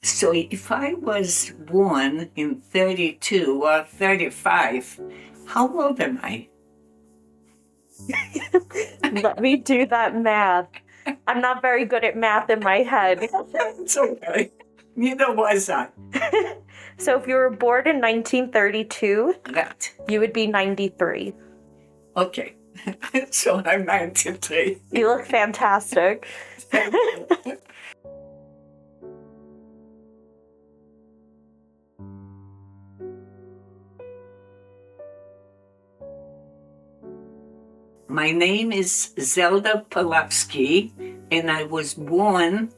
So if I was born in 32 or 35, how old am I? Let me do that math. I'm not very good at math in my head. It's okay. Neither was I. So if you were born in 1932, Right. you would be 93. Okay. So I'm 93. You look fantastic. Thank you. My name is Zelda Polowski, and I was born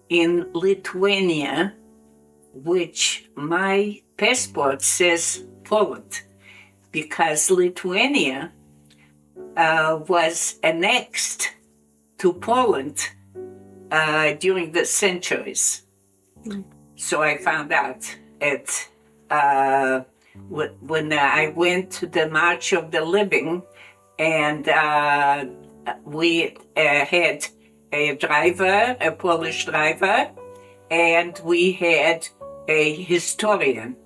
in Lithuania, which my passport says Poland, because Lithuania was annexed to Poland during the centuries. So I found out when I went to the March of the Living, and we had a driver, a Polish driver, and we had a historian.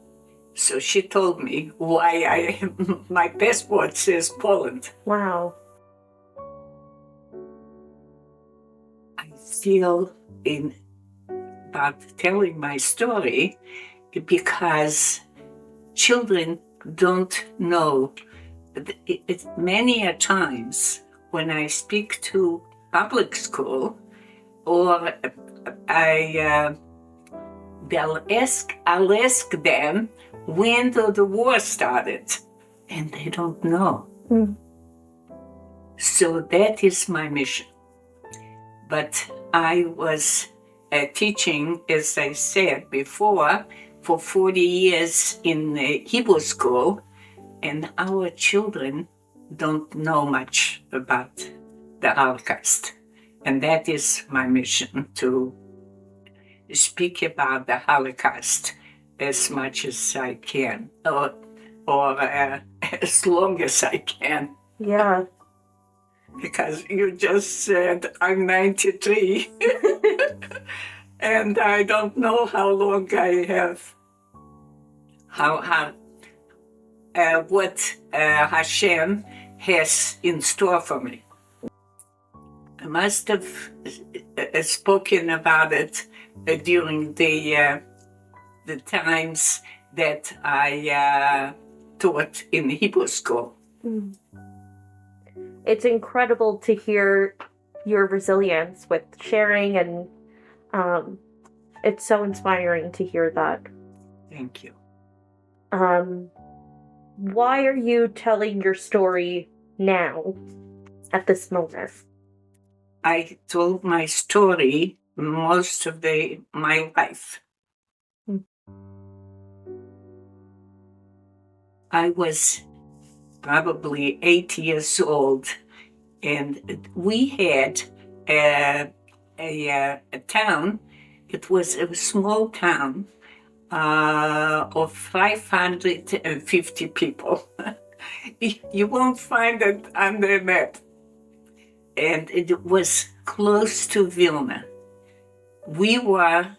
So she told me why my passport says Poland. Wow. I feel about telling my story because children don't know. Many a times when I speak to public school, or I'll ask them when the war started, and they don't know. So that is my mission. But I was teaching, as I said before, for 40 years in a Hebrew school, and our children don't know much about the Holocaust. And that is my mission, to speak about the Holocaust as much as I can, or as long as I can. Yeah. Because you just said I'm 93, and I don't know how long I have. What Hashem has in store for me. I must have spoken about it during the times that I taught in Hebrew school. It's incredible to hear your resilience with sharing, and it's so inspiring to hear that. Thank you. Why are you telling your story now, at this moment? I told my story most of my life. I was probably 8 years old, and we had a town. It was a small town of 550 people. You won't find it on the map. And it was close to Vilna. We were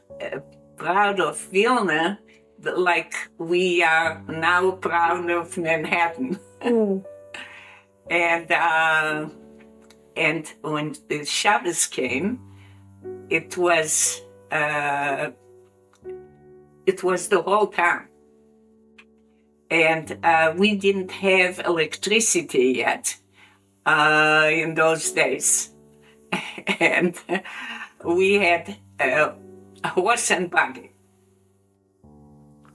proud of Vilna, like we are now proud of Manhattan. And when the Shabbos came, it was the whole town. And we didn't have electricity yet in those days. And we had a horse and buggy.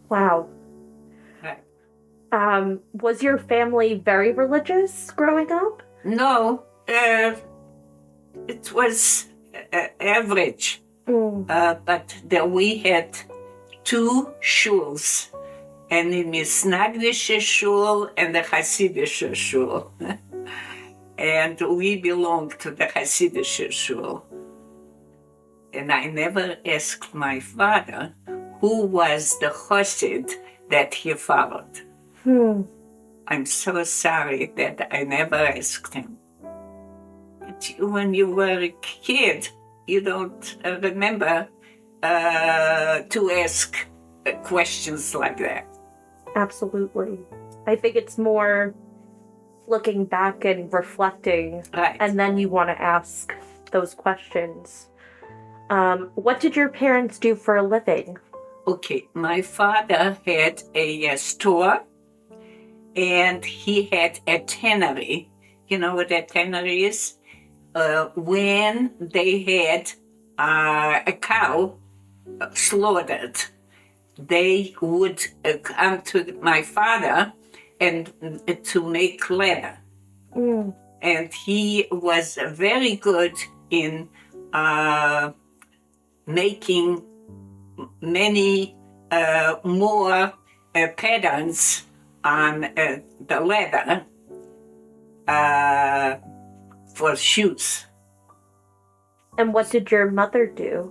Wow. Right. Was your family very religious growing up? No, it was average. But then we had 2 shuls, and the Misnagdische shul and the Hasidische shul. And we belonged to the Hasidische shul. And I never asked my father who was the Chassid that he followed. I'm so sorry that I never asked him. But when you were a kid, you don't remember to ask questions like that. Absolutely. I think it's more looking back and reflecting, Right. and then you want to ask those questions. What did your parents do for a living? Okay, my father had a store, and he had a tannery. You know what a tannery is? When they had a cow slaughtered, they would come to my father and to make leather. Mm. And he was very good in making many more patterns on the leather for shoes. And what did your mother do?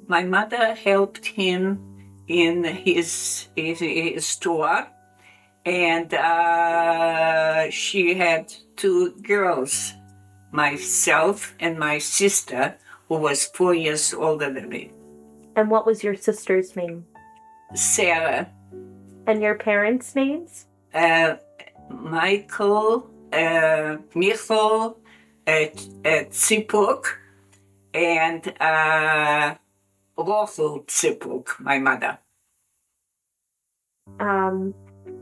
My mother helped him in his store, and she had two girls, myself and my sister, who was 4 years older than me. And what was your sister's name? Sarah. And your parents' names? Michael, Michael, Zipuk, and Rochel Zipuk, my mother.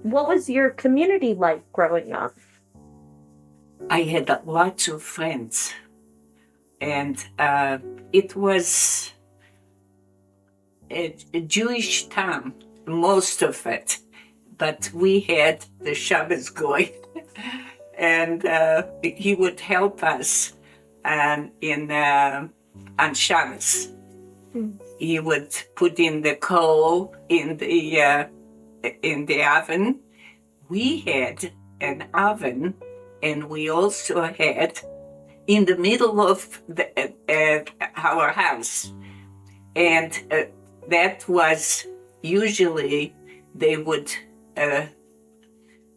What was your community like growing up? I had lots of friends, and it was a Jewish town, most of it, but we had the Shabbos Goy, and he would help us on Shabbos. Mm. He would put in the coal in the oven. We had an oven, and we also had in the middle of our house, and that was usually they would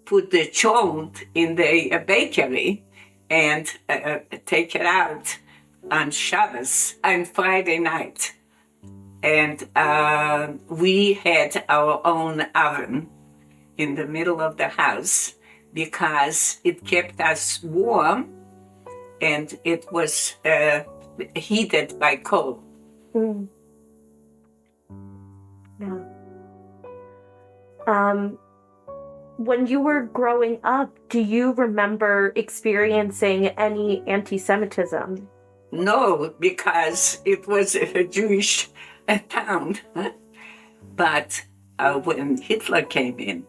put the cholent in the bakery and take it out on Shabbos, on Friday night. And we had our own oven in the middle of the house because it kept us warm, and it was heated by coal. Mm. Yeah. When you were growing up, do you remember experiencing any anti-Semitism? No, because it was a Jewish town. But when Hitler came in,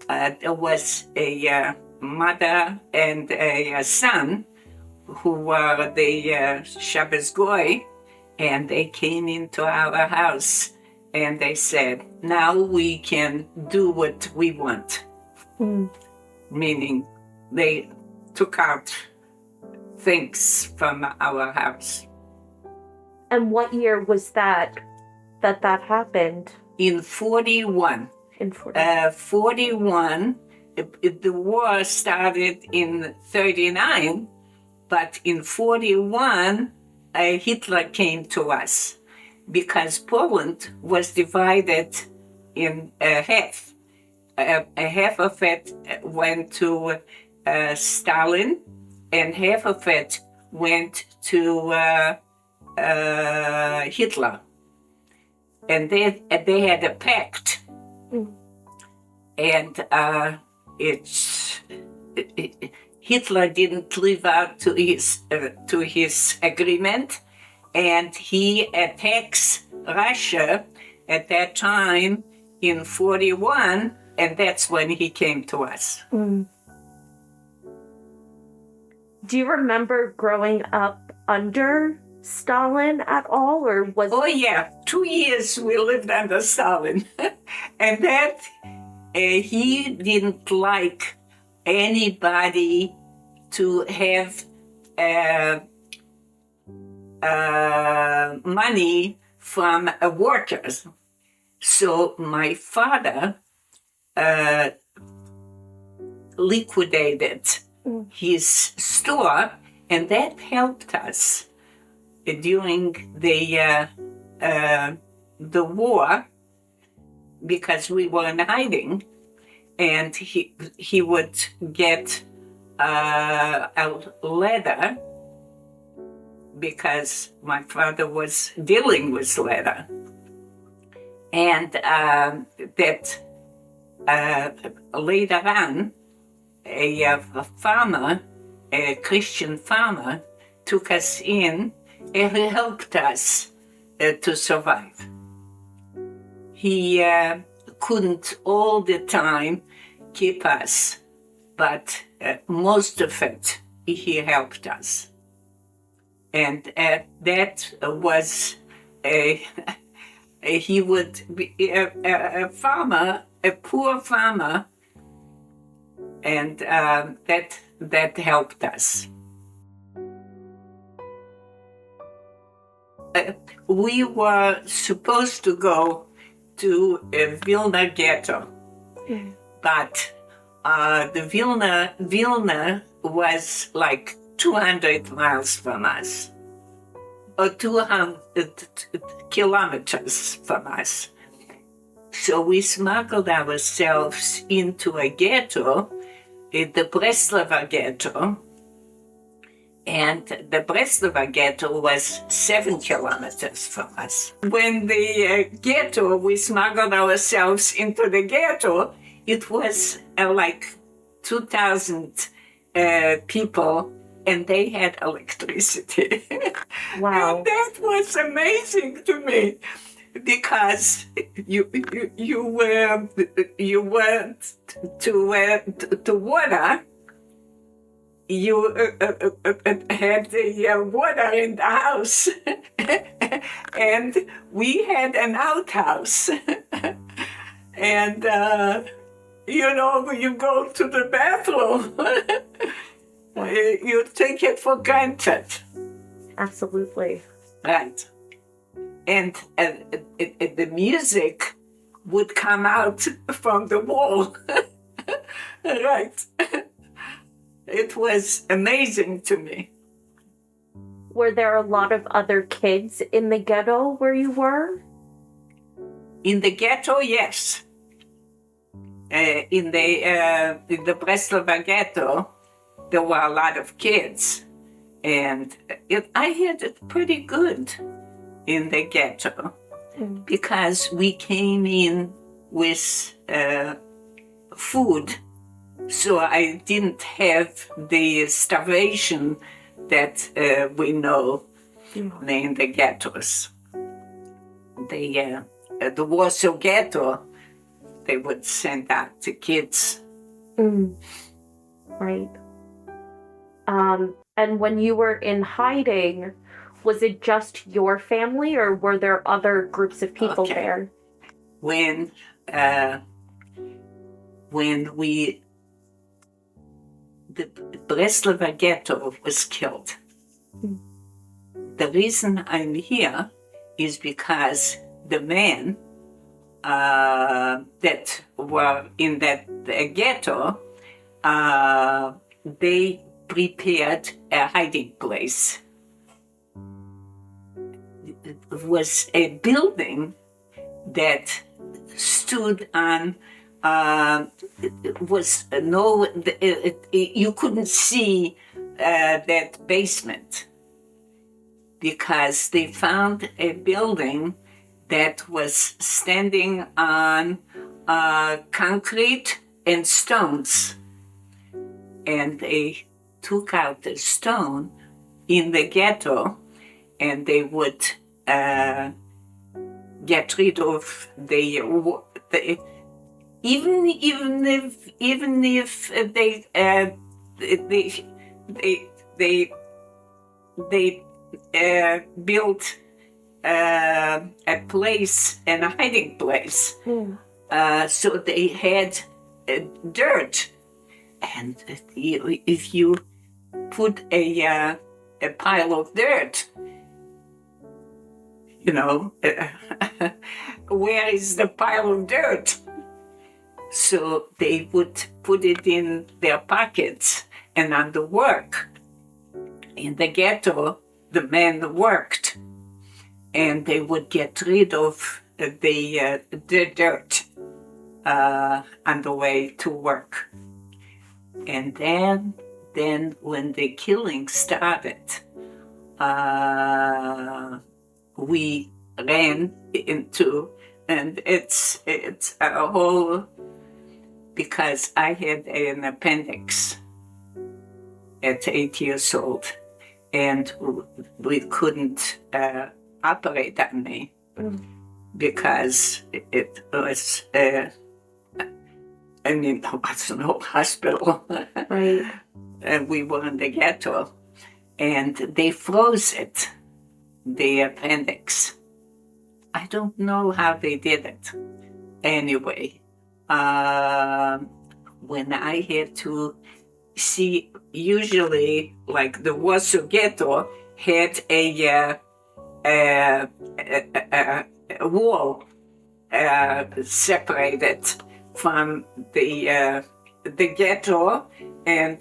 there was a mother and a son who were the Shabbos Goy, and they came into our house and they said, now we can do what we want. Mm. Meaning they took out things from our house. And what year was that happened? In 41. In 41. 41, the war started in 39, but in 41, Hitler came to us because Poland was divided in half. Half of it went to Stalin, and half of it went to Hitler. And they had a pact. Mm. And Hitler didn't live up to his agreement, and he attacks Russia at that time in 41, and that's when he came to us. Mm. Do you remember growing up under Stalin at all, or was? Oh yeah, 2 years we lived under Stalin, and that he didn't like anybody to have money from workers. So my father liquidated his store, and that helped us during the the war, because we were in hiding, and he would get a letter, because my father was dealing with letter, and that later on a farmer, a Christian farmer, took us in and helped us to survive. He couldn't all the time keep us, but most of it he helped us. And that was he would be a farmer, a poor farmer, and that helped us. We were supposed to go to Vilna ghetto, but the Vilna was like 200 miles from us, or 200 kilometers from us. So we smuggled ourselves into a ghetto, the Breslova ghetto, and the Breslova ghetto was 7 kilometers from us. When the ghetto, we smuggled ourselves into the ghetto, it was like 2,000 people, and they had electricity. Wow. And that was amazing to me, because you went to water. You had the water in the house, and we had an outhouse. And, you go to the bathroom, you take it for granted. Absolutely. Right. And the music would come out from the wall. Right. It was amazing to me. Were there a lot of other kids in the ghetto where you were? In the ghetto, yes. In the Breslova ghetto, there were a lot of kids. And I had it pretty good in the ghetto, because we came in with food. So I didn't have the starvation that we know in the ghettos. The Warsaw ghetto, they would send out the kids. Right. And when you were in hiding, was it just your family, or were there other groups of people there? When the Breslova ghetto was killed. The reason I'm here is because the men that were in that ghetto, they prepared a hiding place. It was a building that stood on you couldn't see that basement, because they found a building that was standing on concrete and stones, and they took out the stone in the ghetto, and they would get rid of the even if they built a place, and a hiding place, so they had dirt, and if you put a pile of dirt, where is the pile of dirt? So they would put it in their pockets and on the work. In the ghetto, the men worked, and they would get rid of the dirt on the way to work. And then when the killing started, we ran into, and it's a whole, because I had an appendix at 8 years old, and we couldn't operate on me because it was, there was no hospital. Right. And we were in the ghetto, and they froze it, the appendix. I don't know how they did it. Anyway, when I had to see, usually, like the Warsaw Ghetto had a wall separated from the ghetto, and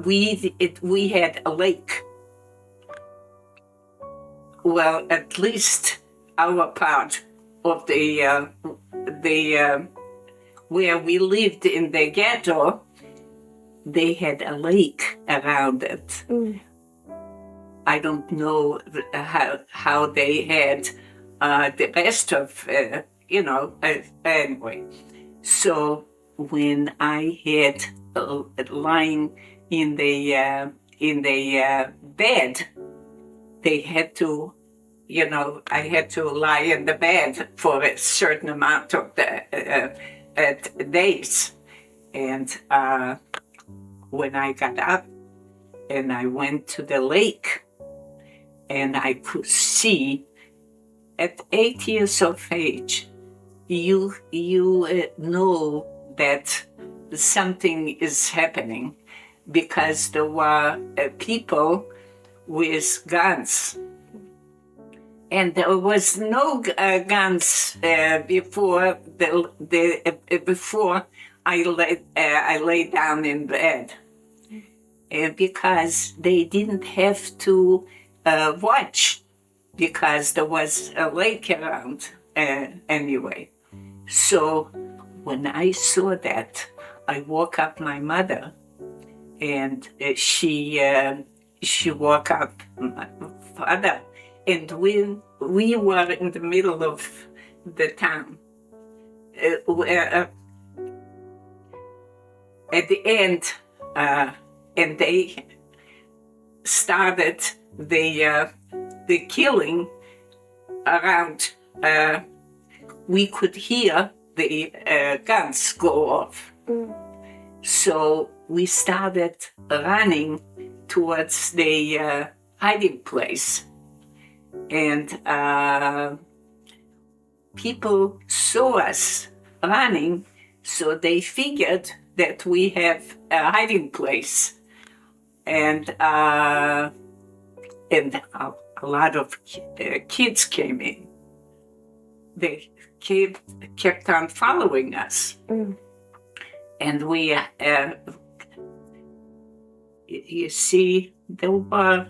we had a lake. Well, at least our part of the where we lived in the ghetto, they had a lake around it. I don't know how they had the rest of, anyway. So when I had lying in the bed, they had to, I had to lie in the bed for a certain amount of days. And when I got up and I went to the lake, and I could see at 8 years of age, you know that something is happening, because there were people with guns. And there was no guns before before I lay down in bed, because they didn't have to watch, because there was a lake around anyway. So when I saw that, I woke up my mother, and she woke up my father. And we were in the middle of the town. At the end, and they started the killing around. We could hear the guns go off. So we started running towards the hiding place. And people saw us running, so they figured that we have a hiding place. And a lot of kids came in. They kept on following us. And we, you see, there were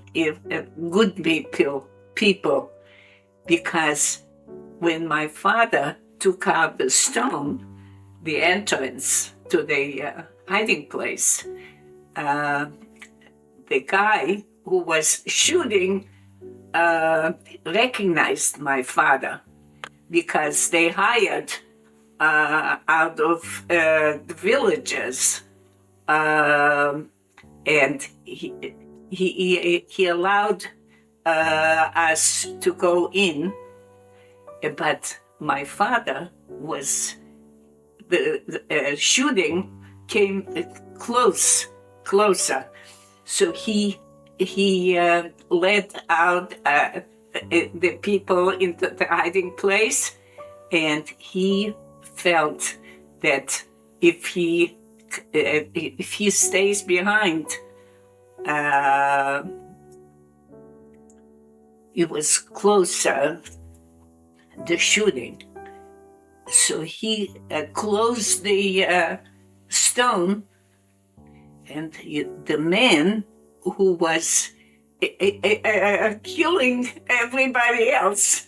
good people, because when my father took out the stone, the entrance to the hiding place, the guy who was shooting recognized my father, because they hired out of the villages, and he allowed us to go in, but my father was the shooting came closer, so he led out the people into the hiding place, and he felt that if he stays behind, it was closer, the shooting. So he closed the stone, and the man who was killing everybody else,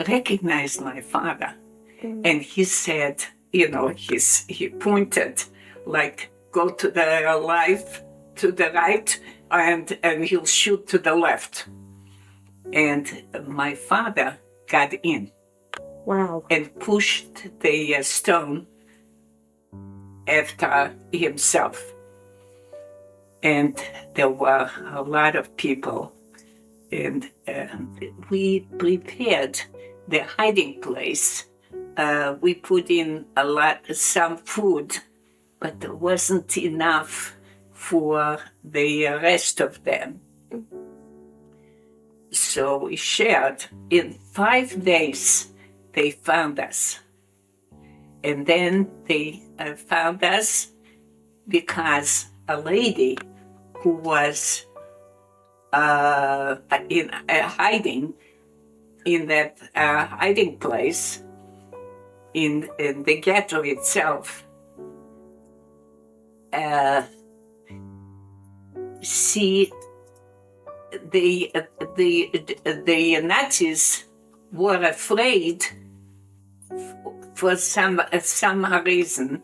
recognized my father. And he said, he pointed, like, go to the left, to the right, and he'll shoot to the left. And my father got in. Wow. And pushed the stone after himself. And there were a lot of people. And we prepared the hiding place. We put in some food, but there wasn't enough for the rest of them. So we shared. In 5 days, they found us. And then they found us because a lady who was hiding in that hiding place in the ghetto itself, the Nazis were afraid for some reason,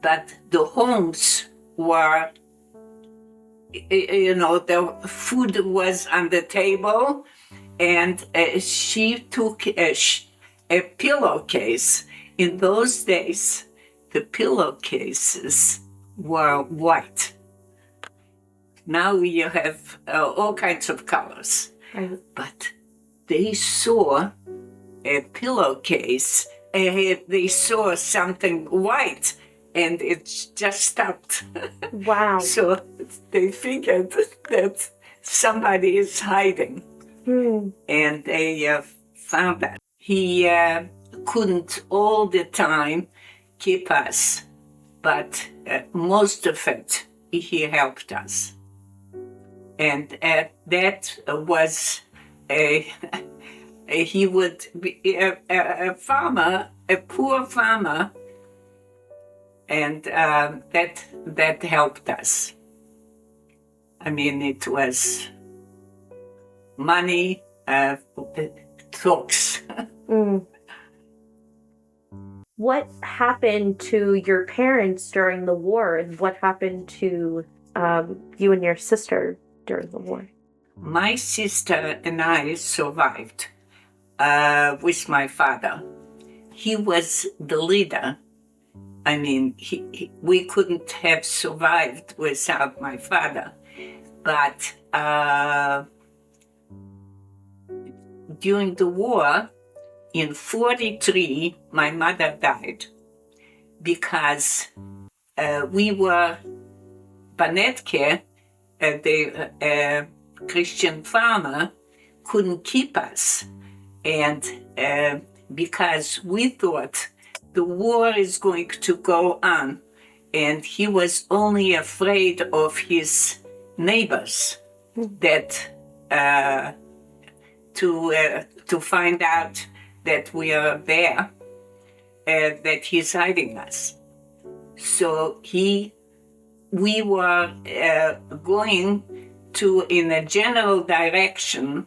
but the homes were, the food was on the table, and she took a pillowcase. In those days, the pillowcases were white. Now you have all kinds of colors. Right. But they saw a pillowcase, they saw something white, and it just stopped. Wow. So they figured that somebody is hiding. And they found that. He couldn't all the time keep us, but most of it, he helped us. And that was he would be a farmer, a poor farmer, and that helped us. I mean, it was money, talks. What happened to your parents during the war, and what happened to you and your sister during the war? My sister and I survived with my father. He was the leader. I mean, we couldn't have survived without my father. But during the war, in 1943, my mother died because we were Banetke, the Christian farmer, couldn't keep us. And because we thought the war is going to go on, and he was only afraid of his neighbors that to find out that we are there, that he's hiding us. So we were going in a general direction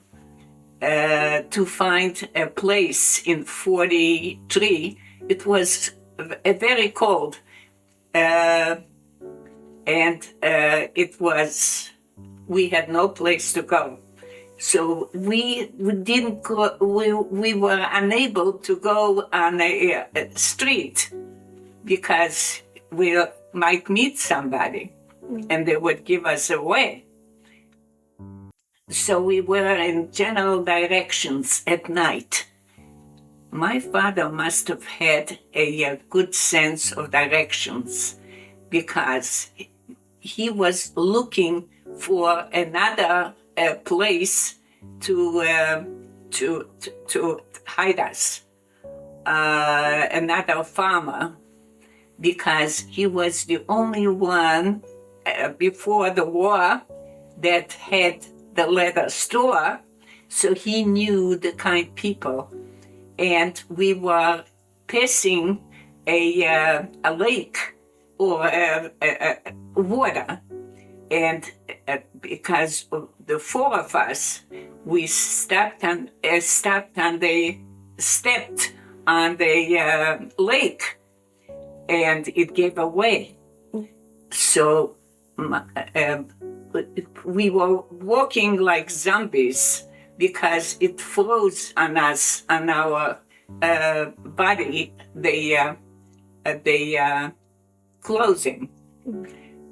to find a place in 1943. It was very cold, and we had no place to go. So we didn't go. We were unable to go on a street because we might meet somebody, and they would give us away. So we were in general directions at night. My father must have had a good sense of directions because he was looking for another place to hide us, another farmer, because he was the only one before the war that had the leather store, so he knew the kind people. And we were passing a lake or water, And because of the four of us, we stepped on the lake, and it gave away. So we were walking like zombies because it froze on us, on our body, the clothing.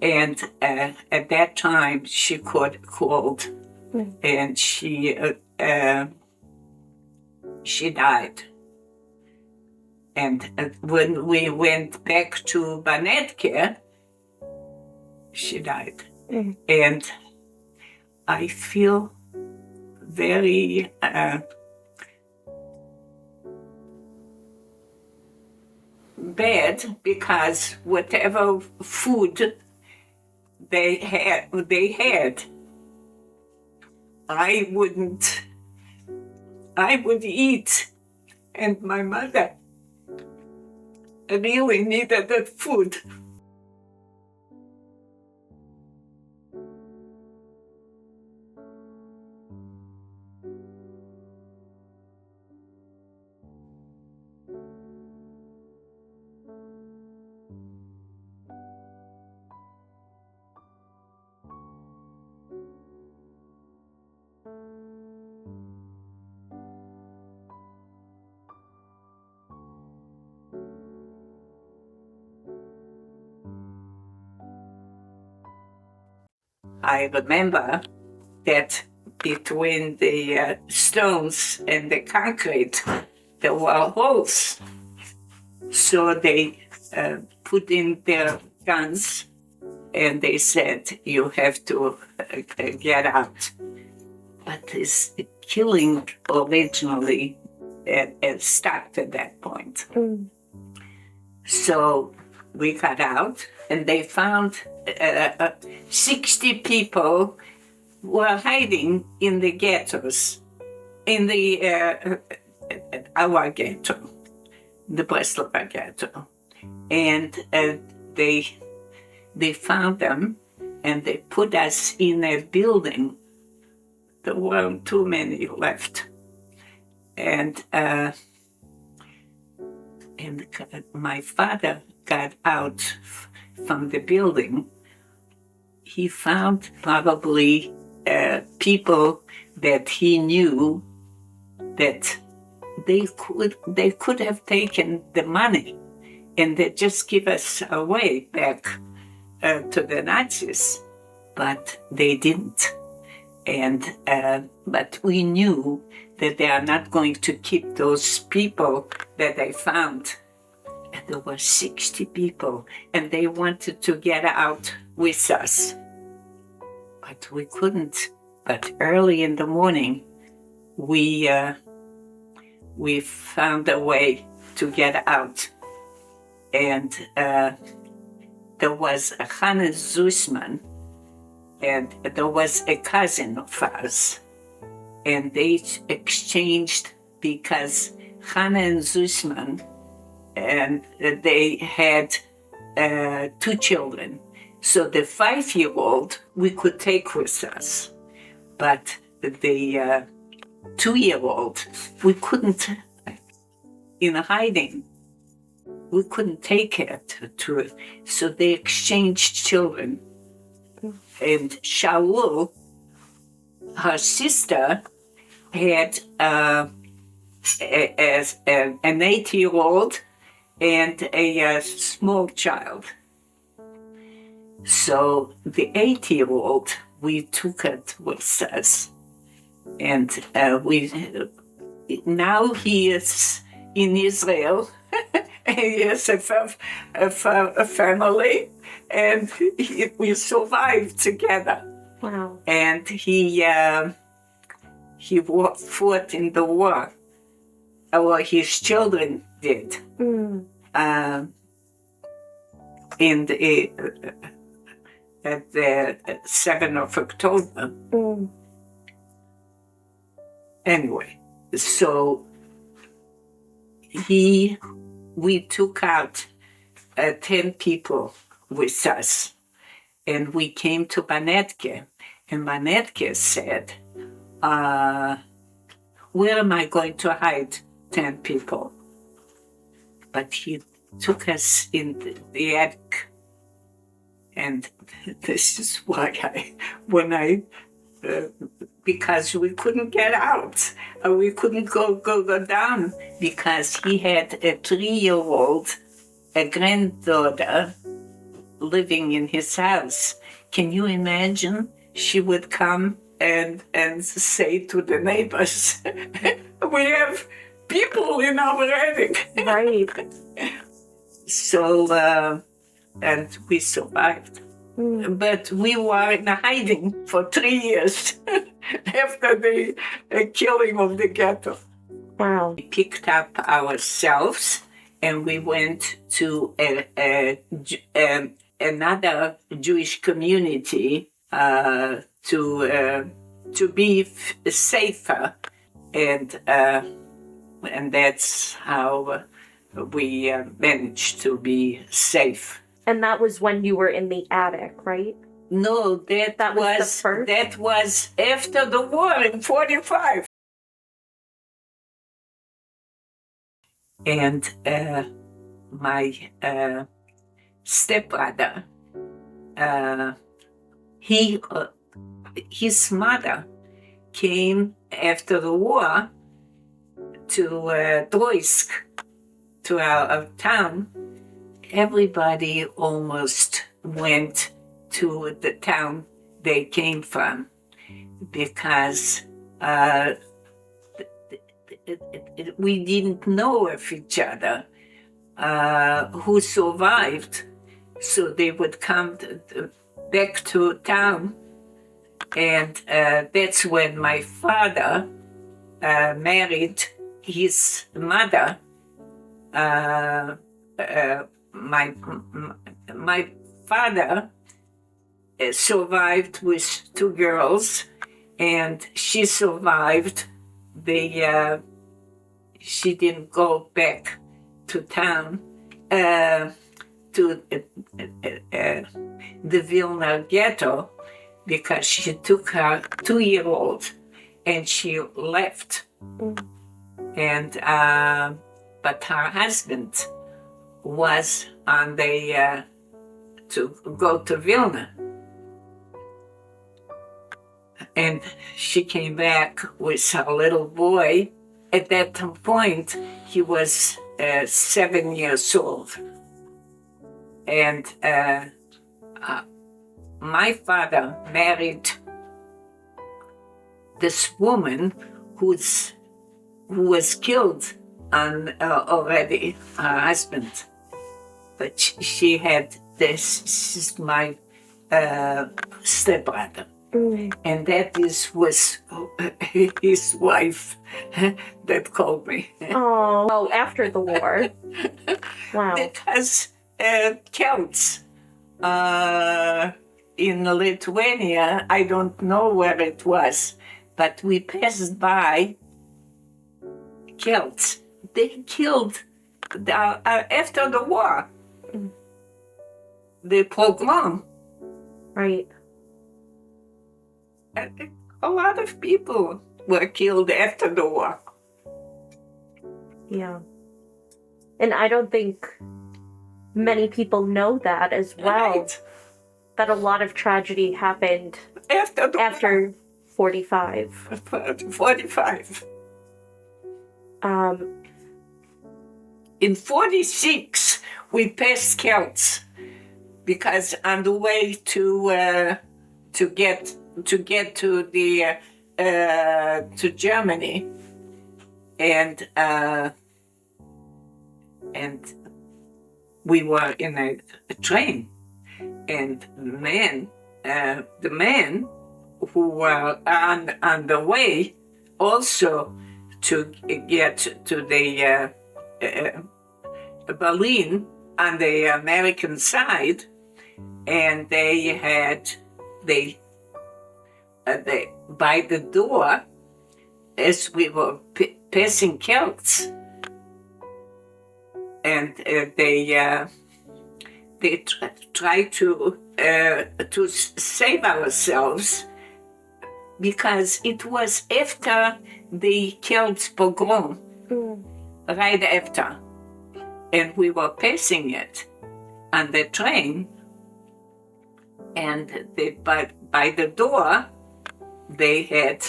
And at that time, she called, and she died. And when we went back to Banetke, she died. And I feel very bad because whatever food they had, I would eat, and my mother really needed that food. I remember that between the stones and the concrete, there were holes. So they put in their guns and they said, you have to get out. But this killing originally stopped at that point. So we got out and they found 60 people were hiding in the ghettos, in the our ghetto, the Breslova ghetto. And they found them and they put us in a building. There weren't too many left. And my father got out from the building. He found probably people that he knew that they could have taken the money and they just give us away back to the Nazis, but they didn't. And but we knew that they are not going to keep those people that they found. And there were 60 people, and they wanted to get out with us. But we couldn't. But early in the morning, we found a way to get out. And there was a Hannes Zussman, and there was a cousin of ours. And they exchanged because Hanna and Zussman, and they had 2 children. So the 5-year-old we could take with us, but the 2-year-old we couldn't, in hiding, we couldn't take it to. So they exchanged children. And Shaul, her sister, had an 8-year-old and a small child. So the 8-year-old, we took it with us. And now he is in Israel. He has a family, and we survived together. Wow. And he fought in the war. Or his children did. At the 7th of October. Anyway, so we took out 10 people with us. And we came to Banetke, and Banetke said, where am I going to hide 10 people? But he took us in the attic. And this is why because we couldn't get out, we couldn't go down, because he had a 3-year-old, a granddaughter, living in his house. Can you imagine? She would come and say to the neighbors, we have people in our attic. Right. So, and we survived. But we were in hiding for 3 years after the killing of the ghetto. Wow. We picked up ourselves and we went to another Jewish community to be safer, and that's how we managed to be safe. And that was when you were in the attic, right? No, that was the first? That was after the war in 1945. And my stepbrother, his mother came after the war to Drujsk, to our town. Everybody almost went to the town they came from, because we didn't know of each other who survived. So they would come back to town, and that's when my father married his mother. My father survived with 2 girls, and she survived. She didn't go back to town, to the Vilna ghetto, because she took her 2-year-old and she left. And but her husband was on the to go to Vilna, and she came back with her little boy. At that point, he was 7 years old, and my father married this woman who was killed already, her husband. But she had this. She's my stepbrother. And that was his wife that called me. Oh, after the war. Wow. Because Celts in Lithuania, I don't know where it was, but we passed by Celts. They killed after the war, the pogrom. Right. A lot of people were killed after the war. Yeah. And I don't think many people know that as well. Right. That a lot of tragedy happened after 45. 45. In 46, we passed Celts, because on the way to get to the to Germany, and we were in a train, and the man who were on the way also to get to the Berlin on the American side, and they by the door, as we were passing Celts, and they they try to save ourselves, because it was after the Kielce pogrom, right after, and we were passing it on the train, and by the door they had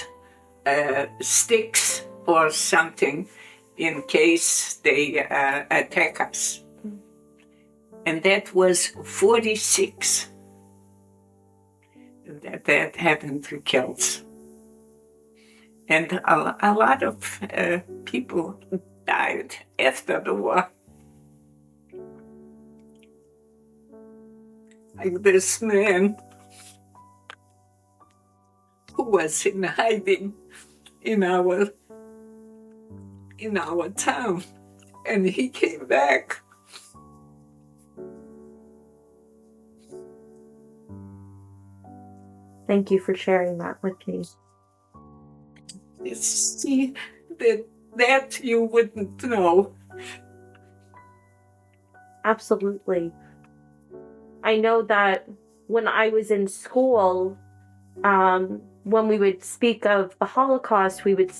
sticks or something in case they attack us. And that was 46. That happened to Kielce. And a lot of people died after the war. Like this man who was in hiding in our town, and he came back. Thank you for sharing that with me. See, that you wouldn't know. Absolutely. I know that when I was in school, when we would speak of the Holocaust, we would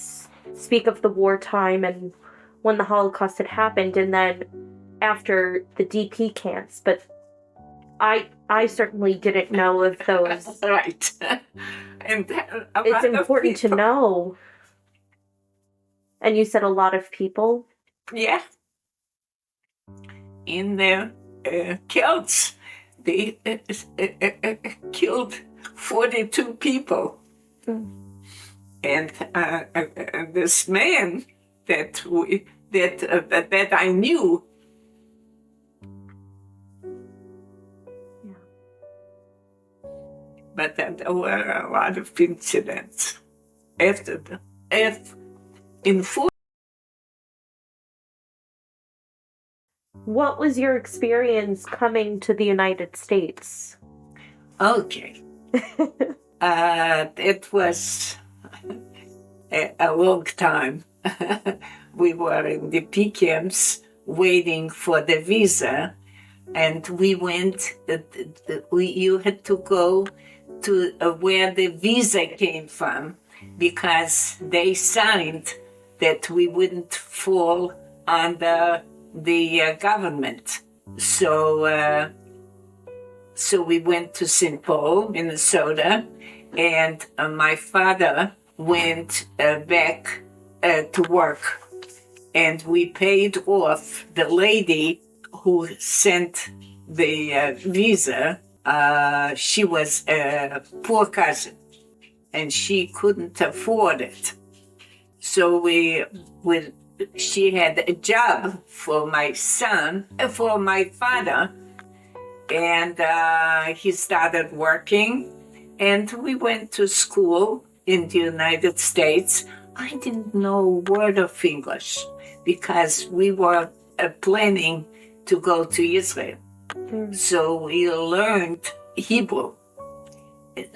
speak of the wartime and when the Holocaust had happened, and then after the DP camps. But I certainly didn't know of those. Right. And it's important to know. And you said a lot of people? Yeah. In the Kielce, they killed 42 people. And this man that I knew, but there were a lot of incidents after What was your experience coming to the United States? Okay. It was a long time. We were in the P camps waiting for the visa, and we went, you had to go to where the visa came from, because they signed that we wouldn't fall under the government. So we went to St. Paul, Minnesota, and my father went back to work, and we paid off the lady who sent the visa. She was a poor cousin, and she couldn't afford it. So she had a job for my son, for my father, and he started working, and we went to school in the United States. I didn't know a word of English because we were planning to go to Israel. So we learned Hebrew.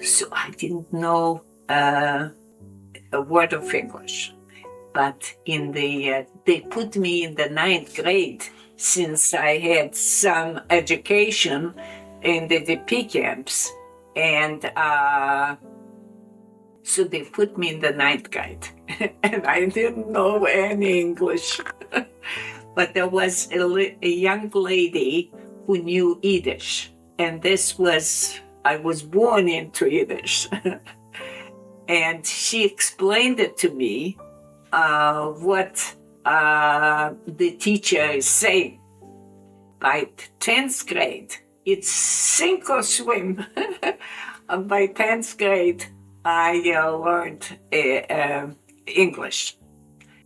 So I didn't know a word of English. But they put me in the 9th grade, since I had some education in the DP camps. And so they put me in the 9th grade. And I didn't know any English. But there was a young lady who knew Yiddish. And I was born into Yiddish. And she explained it to me, what the teacher is saying. By 10th grade, it's sink or swim. By 10th grade, I learned English.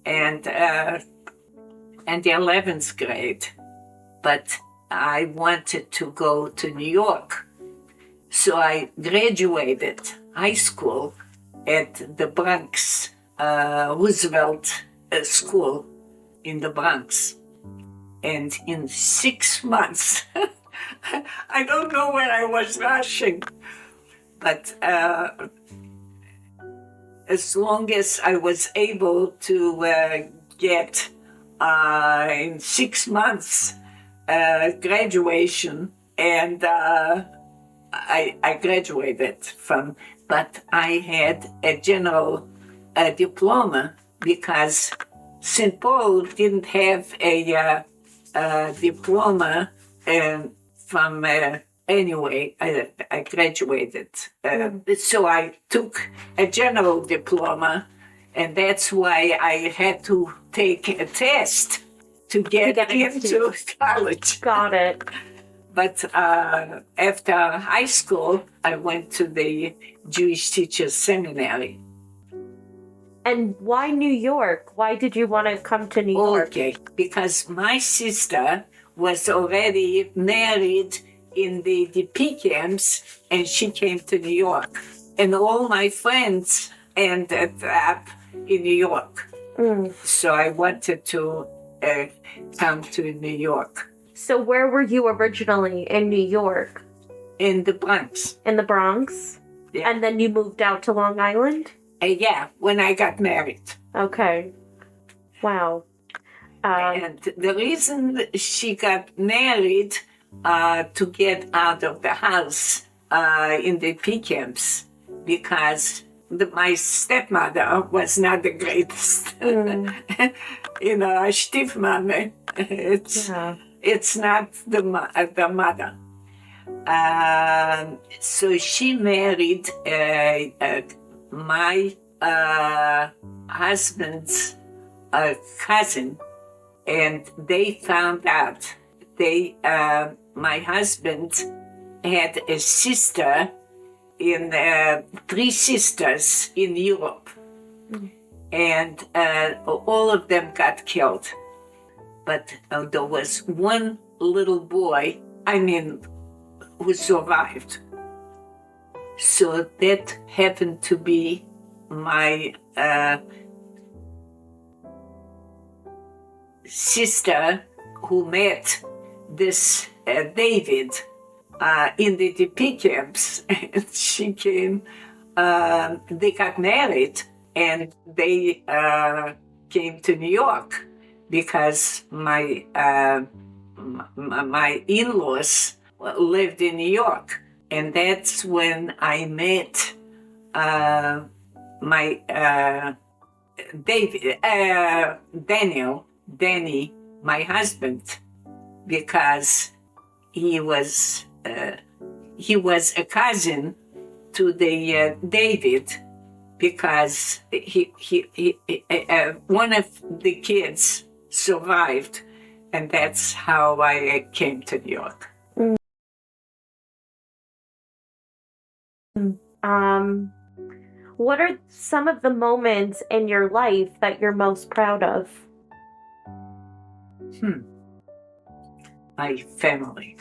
And the 11th grade, but I wanted to go to New York. So I graduated high school at the Bronx, Roosevelt School in the Bronx. And in 6 months, I don't know where I was rushing, but as long as I was able to get in 6 months graduation, and I graduated from, but I had a general diploma because St. Paul didn't have a diploma from anyway. I graduated, so I took a general diploma, and that's why I had to take a test to get into college. Got it. But after high school, I went to the Jewish Teachers Seminary. And why New York? Why did you want to come to New York? Okay, because my sister was already married in the DP camps, and she came to New York. And all my friends ended up in New York. So I wanted to come to New York. So where were you originally in New York? In the Bronx. In the Bronx? Yeah. And then you moved out to Long Island? Yeah, when I got married. Okay. Wow. And the reason she got married to get out of the house in the P camps, because my stepmother was not the greatest. You know, a stiefmama. It's not the mother. So she married my husband's cousin, and they found out my husband had a sister in 3 sisters in Europe, and all of them got killed. But there was one little boy, who survived. So that happened to be my sister who met this David in the DP camps. And she came, they got married, and they came to New York because my in-laws lived in New York. And that's when I met my Danny, my husband, because he was a cousin to the David, because one of the kids survived, and that's how I came to New York. What are some of the moments in your life that you're most proud of? My family,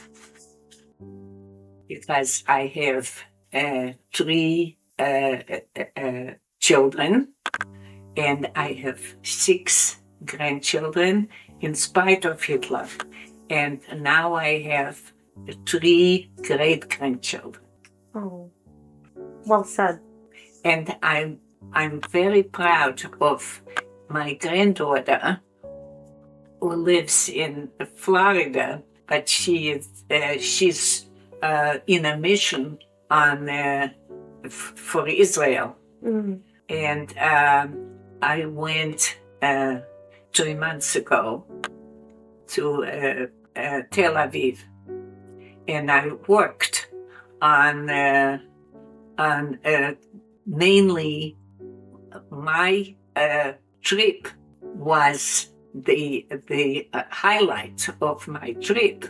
because I have 3 children, and I have 6 grandchildren in spite of Hitler, and now I have 3 great-grandchildren. Oh, well said. And I'm very proud of my granddaughter, who lives in Florida, but she's in a mission for Israel. And I went 3 months ago to Tel Aviv, and I worked on mainly my trip was the highlight of my trip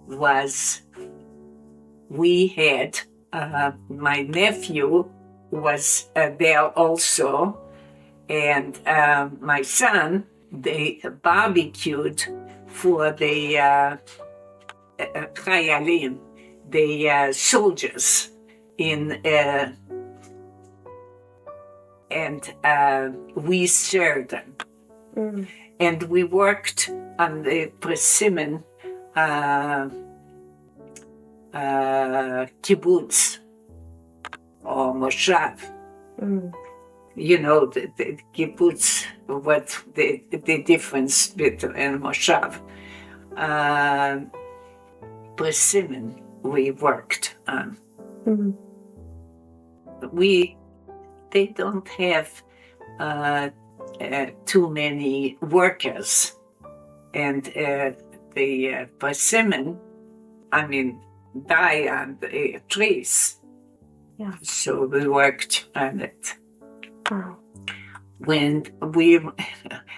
was we had my nephew was there also, and my son. They barbecued for the chayalim, the soldiers and we served them. And we worked on the persimmon kibbutz or moshav. You know, the kibbutz, what the difference between moshav. persimmon we worked on. Mm-hmm. They don't have too many workers, and the persimmon, die on the trees. Yeah. So we worked on it. Wow. When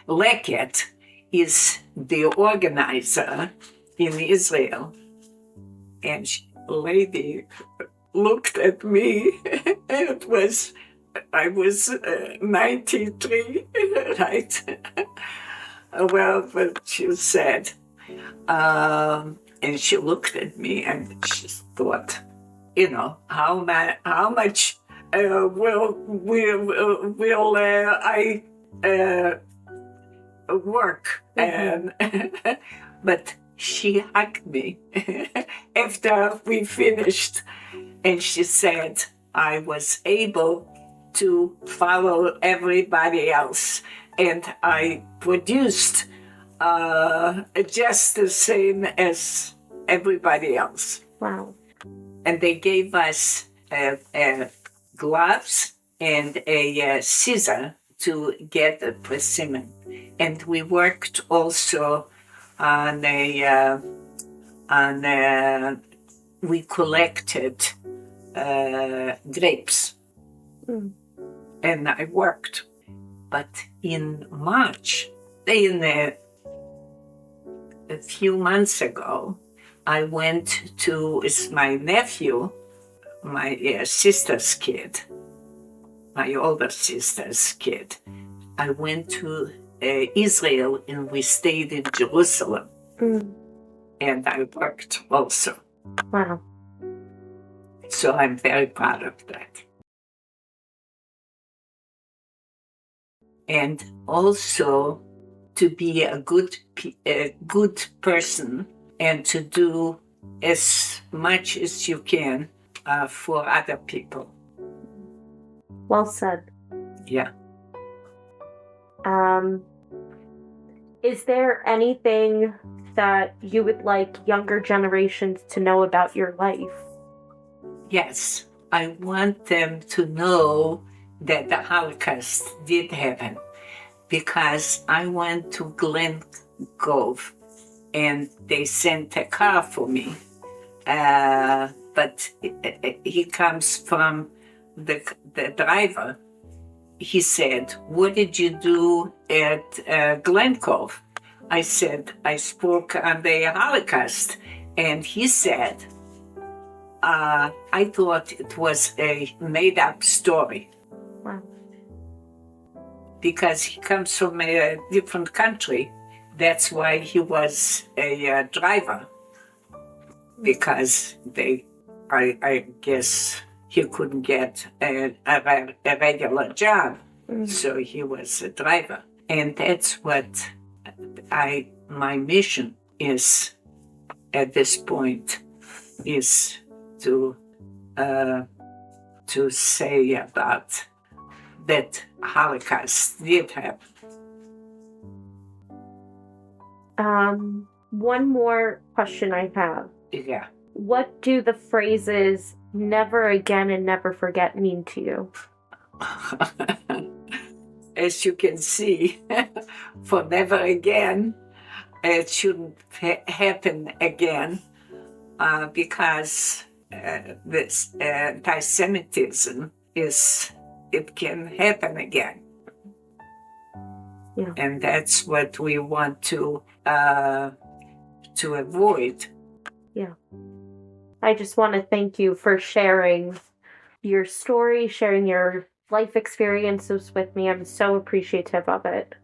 Leket is the organizer in Israel, and lady looked at me. I was 93, right? Well, but she said, and she looked at me and she thought, how much will I work? Mm-hmm. And but she hugged me after we finished, and she said I was able to follow everybody else, and I produced just the same as everybody else. Wow. And they gave us gloves and a scissor to get the persimmon. And we worked also on we collected grapes. Mm. And I worked. But in March, a few months ago, I went to, it's my nephew, my sister's kid, my older sister's kid. I went to Israel and we stayed in Jerusalem. Mm. And I worked also. Wow. So I'm very proud of that. And also to be a good person and to do as much as you can for other people. Well said. Yeah. Is there anything that you would like younger generations to know about your life? Yes, I want them to know that the Holocaust did happen, because I went to Glen Cove and they sent a car for me. But he comes from the driver. He said, "What did you do at Glen Cove?" I said, "I spoke on the Holocaust." And he said, I thought it was a made-up story. Wow. Because he comes from a different country. That's why he was a driver. Because I guess he couldn't get a regular job. Mm. So he was a driver. And that's what my mission is at this point, is to say about that Holocaust did happen. One more question I have. Yeah. What do the phrases "never again" and "never forget" mean to you? As you can see, for never again, it shouldn't happen again, because this anti-Semitism it can happen again. Yeah. And that's what we want to avoid. Yeah. I just want to thank you for sharing your story, sharing your life experiences with me. I'm so appreciative of it.